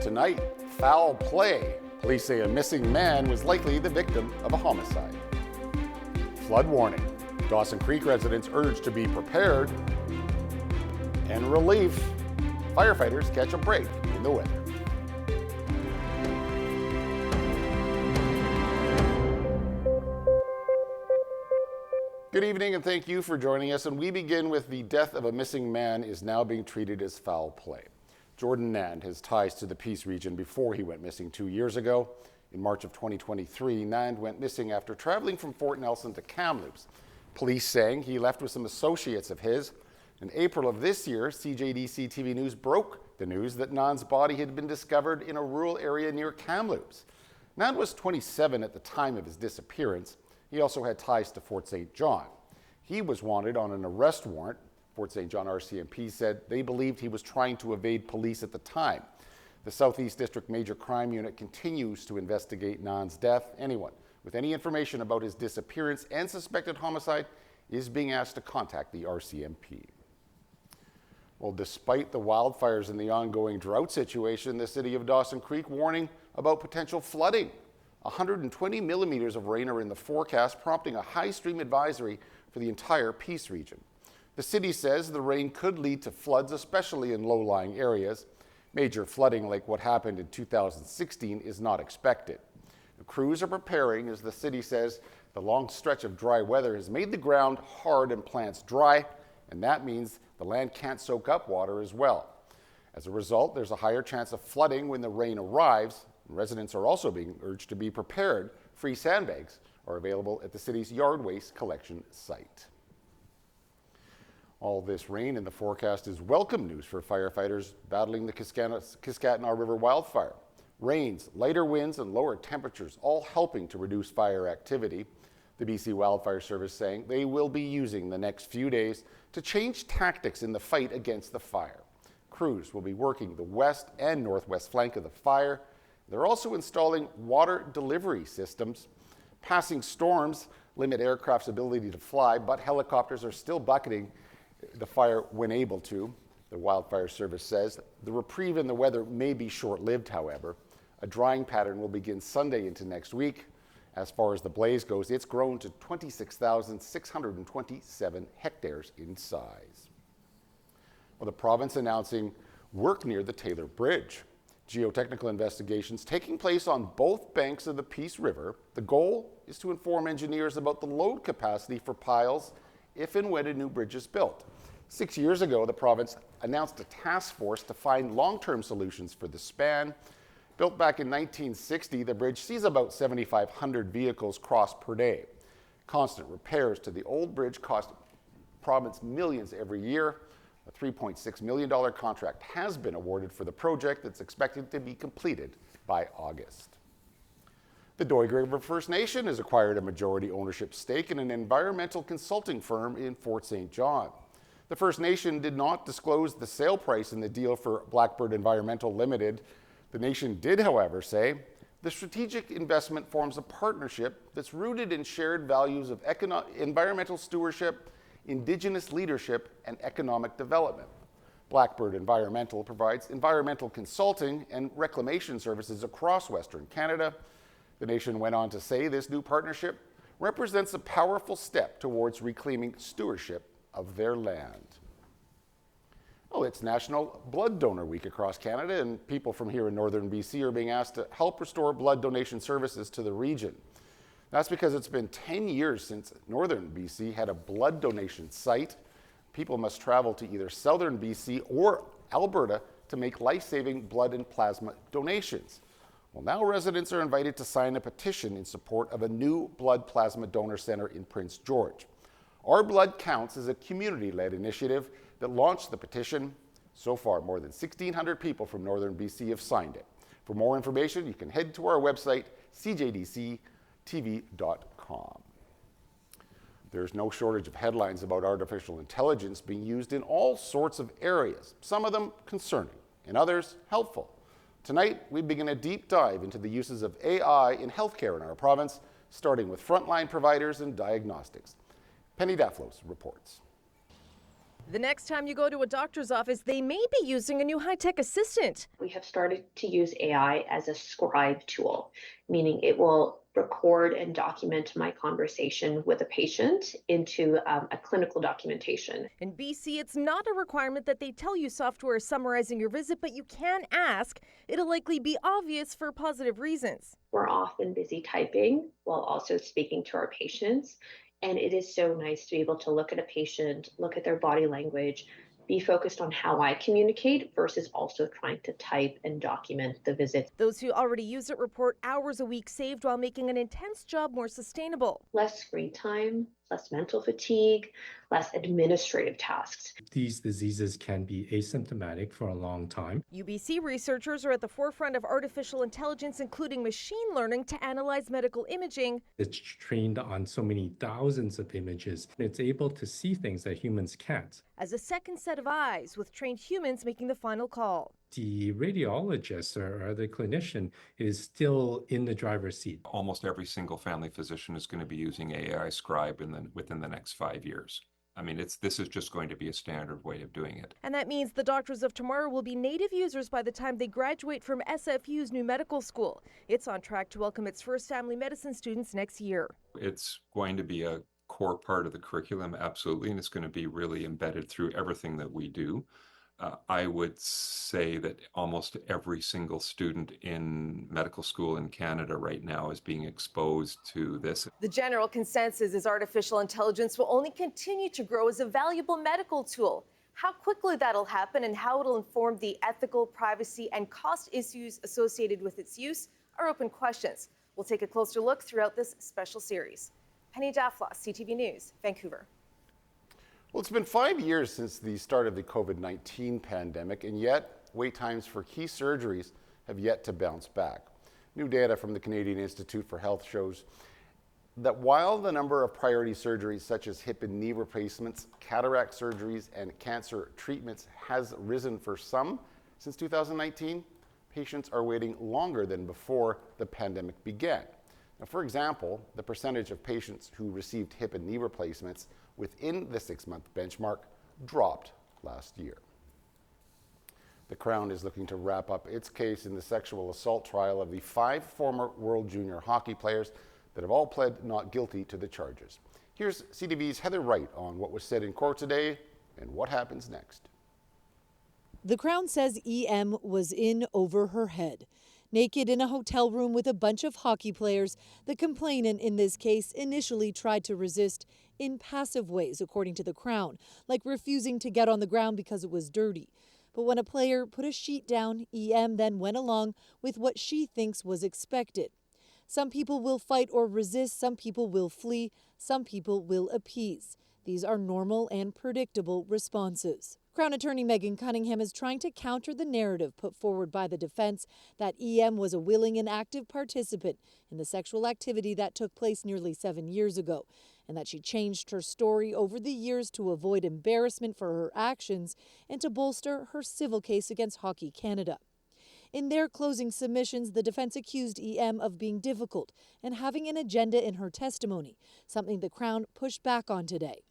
Tonight, foul play. Police say a missing man was likely the victim of a homicide. Flood warning. Dawson Creek residents urged to be prepared. And relief. Firefighters catch a break in the weather. Good evening and thank you for joining us. And we begin with the death of a missing man is now being treated as foul play. Jordan Nand has ties to the Peace region before he went missing 2 years ago. In March of 2023, Nand went missing after traveling from Fort Nelson to Kamloops. Police saying he left with some associates of his. In April of this year, CJDC-TV News broke the news that Nand's body had been discovered in a rural area near Kamloops. Nand was 27 at the time of his disappearance. He also had ties to Fort St. John. He was wanted on an arrest warrant. Fort St. John RCMP said they believed he was trying to evade police at the time. The Southeast District Major Crime Unit continues to investigate Nand's death. Anyone with any information about his disappearance and suspected homicide is being asked to contact the RCMP. Well, despite the wildfires and the ongoing drought situation, the city of Dawson Creek warning about potential flooding. 120 millimeters of rain are in the forecast, prompting a high stream advisory for the entire Peace region. The city says the rain could lead to floods, especially in low-lying areas. Major flooding like what happened in 2016 is not expected. The crews are preparing, as the city says the long stretch of dry weather has made the ground hard and plants dry, and that means the land can't soak up water as well. As a result, there's a higher chance of flooding when the rain arrives. Residents are also being urged to be prepared. Free sandbags are available at the city's yard waste collection site. All this rain in the forecast is welcome news for firefighters battling the Kiskatinaw River wildfire. Rains, lighter winds, and lower temperatures all helping to reduce fire activity. The BC Wildfire Service saying they will be using the next few days to change tactics in the fight against the fire. Crews will be working the west and northwest flank of the fire. They're also installing water delivery systems. Passing storms limit aircraft's ability to fly, but helicopters are still bucketing the fire when able to. The Wildfire Service says the reprieve in the weather may be short-lived, however. A drying pattern will begin Sunday into next week. As far as the blaze goes, it's grown to 26,627 hectares in size. Well, the province announcing work near the Taylor Bridge. Geotechnical investigations taking place on both banks of the Peace River. The goal is to inform engineers about the load capacity for piles if and when a new bridge is built. 6 years ago, the province announced a task force to find long-term solutions for the span. Built back in 1960, the bridge sees about 7,500 vehicles cross per day. Constant repairs to the old bridge cost province millions every year. A $3.6 million contract has been awarded for the project that's expected to be completed by August. The Doig River First Nation has acquired a majority ownership stake in an environmental consulting firm in Fort St. John. The First Nation did not disclose the sale price in the deal for Blackbird Environmental Limited. The nation did, however, say the strategic investment forms a partnership that's rooted in shared values of environmental stewardship, Indigenous leadership, and economic development. Blackbird Environmental provides environmental consulting and reclamation services across Western Canada. The nation went on to say this new partnership represents a powerful step towards reclaiming stewardship of their land. Well, it's National Blood Donor Week across Canada, and people from here in northern BC are being asked to help restore blood donation services to the region. That's because it's been 10 years since northern BC had a blood donation site. People must travel to either southern BC or Alberta to make life-saving blood and plasma donations. Well, now residents are invited to sign a petition in support of a new blood plasma donor center in Prince George. Our Blood Counts is a community-led initiative that launched the petition. So far, more than 1,600 people from northern BC have signed it. For more information, you can head to our website, CJDC-TV.com. There's no shortage of headlines about artificial intelligence being used in all sorts of areas, some of them concerning, and others helpful. Tonight, we begin a deep dive into the uses of AI in healthcare in our province, starting with frontline providers and diagnostics. Penny Daflos reports. The next time you go to a doctor's office, they may be using a new high-tech assistant. We have started to use AI as a scribe tool, meaning it will record and document my conversation with a patient into a clinical documentation. In BC, it's not a requirement that they tell you software is summarizing your visit, but you can ask. It'll likely be obvious for positive reasons. We're often busy typing while also speaking to our patients. And it is so nice to be able to look at a patient, look at their body language, be focused on how I communicate versus also trying to type and document the visit. Those who already use it report hours a week saved while making an intense job more sustainable. Less screen time, less mental fatigue, less administrative tasks. These diseases can be asymptomatic for a long time. UBC researchers are at the forefront of artificial intelligence, including machine learning, to analyze medical imaging. It's trained on so many thousands of images. It's able to see things that humans can't. As a second set of eyes, with trained humans making the final call. The radiologist or the clinician is still in the driver's seat. Almost every single family physician is going to be using AI Scribe within the next 5 years. I mean, this is just going to be a standard way of doing it. And that means the doctors of tomorrow will be native users by the time they graduate from SFU's new medical school. It's on track to welcome its first family medicine students next year. It's going to be a core part of the curriculum, absolutely, and it's going to be really embedded through everything that we do. I would say that almost every single student in medical school in Canada right now is being exposed to this. The general consensus is artificial intelligence will only continue to grow as a valuable medical tool. How quickly that'll happen and how it'll inform the ethical, privacy, and cost issues associated with its use are open questions. We'll take a closer look throughout this special series. Penny Daflos, CTV News, Vancouver. Well, it's been 5 years since the start of the COVID-19 pandemic, and yet wait times for key surgeries have yet to bounce back. New data from the Canadian Institute for Health shows that while the number of priority surgeries such as hip and knee replacements, cataract surgeries, and cancer treatments has risen for some since 2019, patients are waiting longer than before the pandemic began. Now, for example, the percentage of patients who received hip and knee replacements within the 6-month benchmark dropped last year. The Crown is looking to wrap up its case in the sexual assault trial of the 5 former World Junior hockey players that have all pled not guilty to the charges. Here's CTV's Heather Wright on what was said in court today and what happens next. The Crown says EM was in over her head. Naked in a hotel room with a bunch of hockey players, the complainant in this case initially tried to resist in passive ways, according to the Crown, like refusing to get on the ground because it was dirty. But when a player put a sheet down, EM then went along with what she thinks was expected. Some people will fight or resist, some people will flee, some people will appease. These are normal and predictable responses. Crown attorney Megan Cunningham is trying to counter the narrative put forward by the defense that EM was a willing and active participant in the sexual activity that took place nearly 7 years ago, and that she changed her story over the years to avoid embarrassment for her actions and to bolster her civil case against Hockey Canada. In their closing submissions, the defense accused EM of being difficult and having an agenda in her testimony, something the Crown pushed back on today.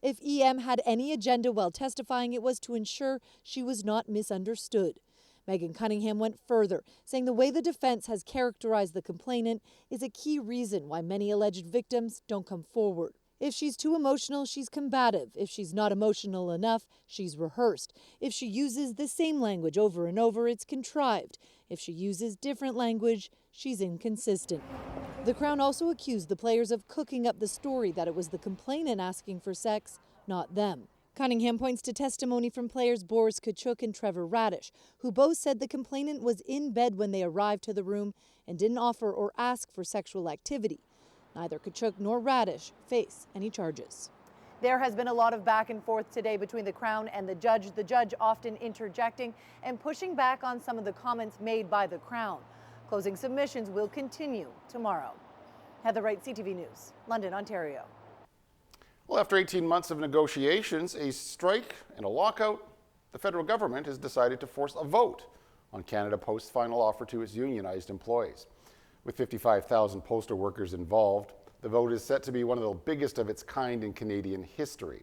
If EM had any agenda while testifying, it was to ensure she was not misunderstood. Megan Cunningham went further, saying the way the defense has characterized the complainant is a key reason why many alleged victims don't come forward. If she's too emotional, she's combative. If she's not emotional enough, she's rehearsed. If she uses the same language over and over, it's contrived. If she uses different language, she's inconsistent. The Crown also accused the players of cooking up the story that it was the complainant asking for sex, not them. Cunningham points to testimony from players Boris Kachuk and Trevor Radish, who both said the complainant was in bed when they arrived to the room and didn't offer or ask for sexual activity. Neither Kachuk nor Radish face any charges. There has been a lot of back and forth today between the Crown and the judge often interjecting and pushing back on some of the comments made by the Crown. Closing submissions will continue tomorrow. Heather Wright, CTV News, London, Ontario. Well, after 18 months of negotiations, a strike, and a lockout, the federal government has decided to force a vote on Canada Post's final offer to its unionized employees. With 55,000 postal workers involved, the vote is set to be one of the biggest of its kind in Canadian history.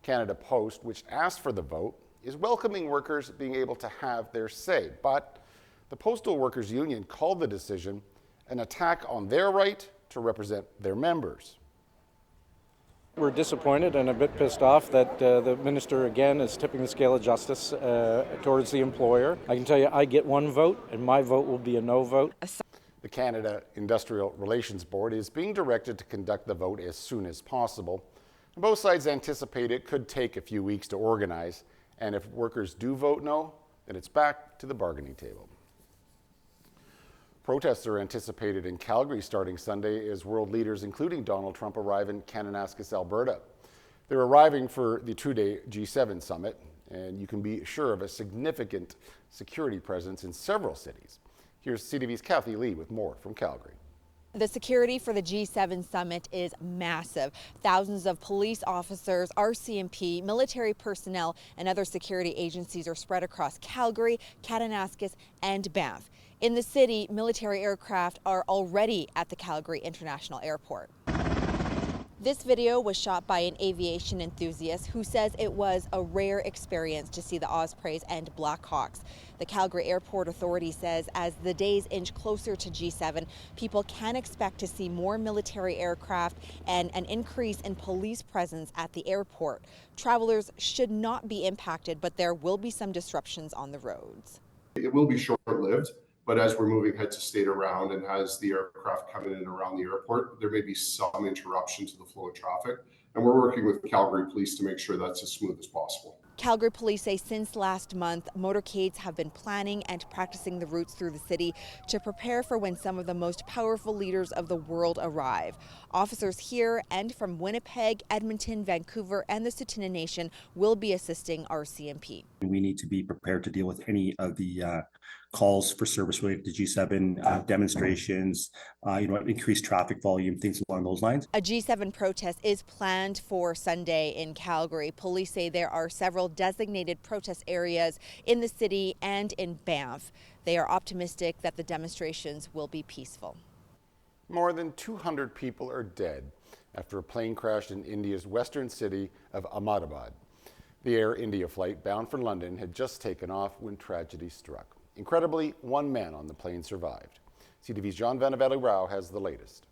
Canada Post, which asked for the vote, is welcoming workers being able to have their say. But the Postal Workers Union called the decision an attack on their right to represent their members. We're disappointed and a bit pissed off that the minister again is tipping the scale of justice towards the employer. I can tell you I get one vote and my vote will be a no vote. The Canada Industrial Relations Board is being directed to conduct the vote as soon as possible. Both sides anticipate it could take a few weeks to organize, and if workers do vote no, then it's back to the bargaining table. Protests are anticipated in Calgary starting Sunday as world leaders, including Donald Trump, arrive in Kananaskis, Alberta. They're arriving for the two-day G7 summit, and you can be sure of a significant security presence in several cities. Here's CTV's Kathy Lee with more from Calgary. The security for the G7 summit is massive. Thousands of police officers, RCMP, military personnel, and other security agencies are spread across Calgary, Kananaskis, and Banff. In the city, military aircraft are already at the Calgary International Airport. This video was shot by an aviation enthusiast who says it was a rare experience to see the Ospreys and Blackhawks. The Calgary Airport Authority says as the days inch closer to G7, people can expect to see more military aircraft and an increase in police presence at the airport. Travelers should not be impacted, but there will be some disruptions on the roads. It will be short-lived. But as we're moving head to state around and as the aircraft come in and around the airport, there may be some interruption to the flow of traffic. And we're working with Calgary Police to make sure that's as smooth as possible. Calgary police say since last month, motorcades have been planning and practicing the routes through the city to prepare for when some of the most powerful leaders of the world arrive. Officers here and from Winnipeg, Edmonton, Vancouver, and the Tsuut'ina Nation will be assisting RCMP. We need to be prepared to deal with any of the calls for service related to G7 demonstrations, increased traffic volume, things along those lines. A G7 protest is planned for Sunday in Calgary. Police say there are several designated protest areas in the city and in Banff. They are optimistic that the demonstrations will be peaceful. More than 200 people are dead after a plane crashed in India's western city of Ahmedabad. The Air India flight bound for London had just taken off when tragedy struck. Incredibly, one man on the plane survived. CTV's John Vanaveli-Rao has the latest.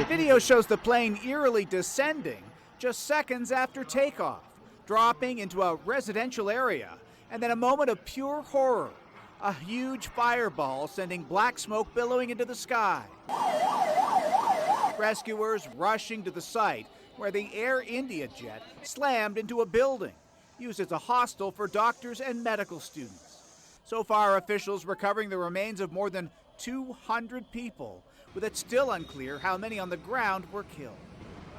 Video shows the plane eerily descending just seconds after takeoff, dropping into a residential area, and then a moment of pure horror. A huge fireball sending black smoke billowing into the sky. Rescuers rushing to the site where the Air India jet slammed into a building used as a hostel for doctors and medical students. So far, officials recovering the remains of more than 200 people, with it still unclear how many on the ground were killed.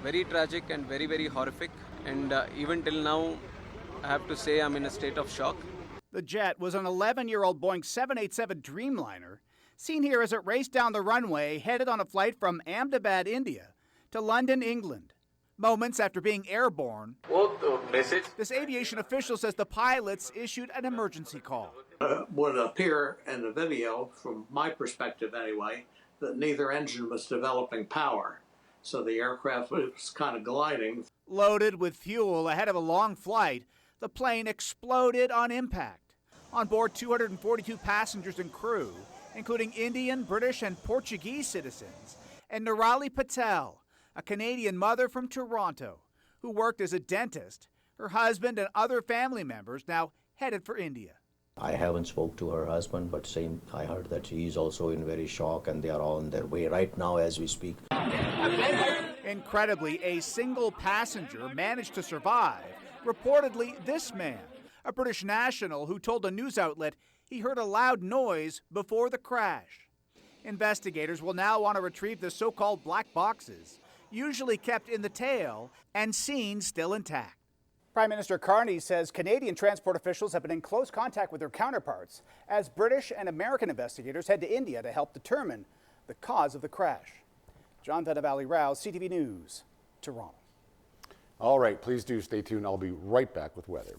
Very tragic and very, very horrific. And even till now, I have to say I'm in a state of shock. The jet was an 11-year-old Boeing 787 Dreamliner, seen here as it raced down the runway, headed on a flight from Ahmedabad, India, to London, England. Moments after being airborne, this aviation official says the pilots issued an emergency call. Would appear in the video, from my perspective anyway, that neither engine was developing power. So the aircraft was kind of gliding. Loaded with fuel ahead of a long flight, the plane exploded on impact. On board 242 passengers and crew, including Indian, British, and Portuguese citizens, and Nirali Patel, a Canadian mother from Toronto who worked as a dentist. Her husband and other family members now headed for India. I haven't spoke to her husband, but I heard that he's also in very shock and they are on their way right now as we speak. Incredibly, a single passenger managed to survive. Reportedly, this man, a British national who told a news outlet he heard a loud noise before the crash. Investigators will now want to retrieve the so-called black boxes, usually kept in the tail and seen still intact. Prime Minister Carney says Canadian transport officials have been in close contact with their counterparts as British and American investigators head to India to help determine the cause of the crash. John Vanaveli-Rao, CTV News, Toronto. All right, please do stay tuned. I'll be right back with weather.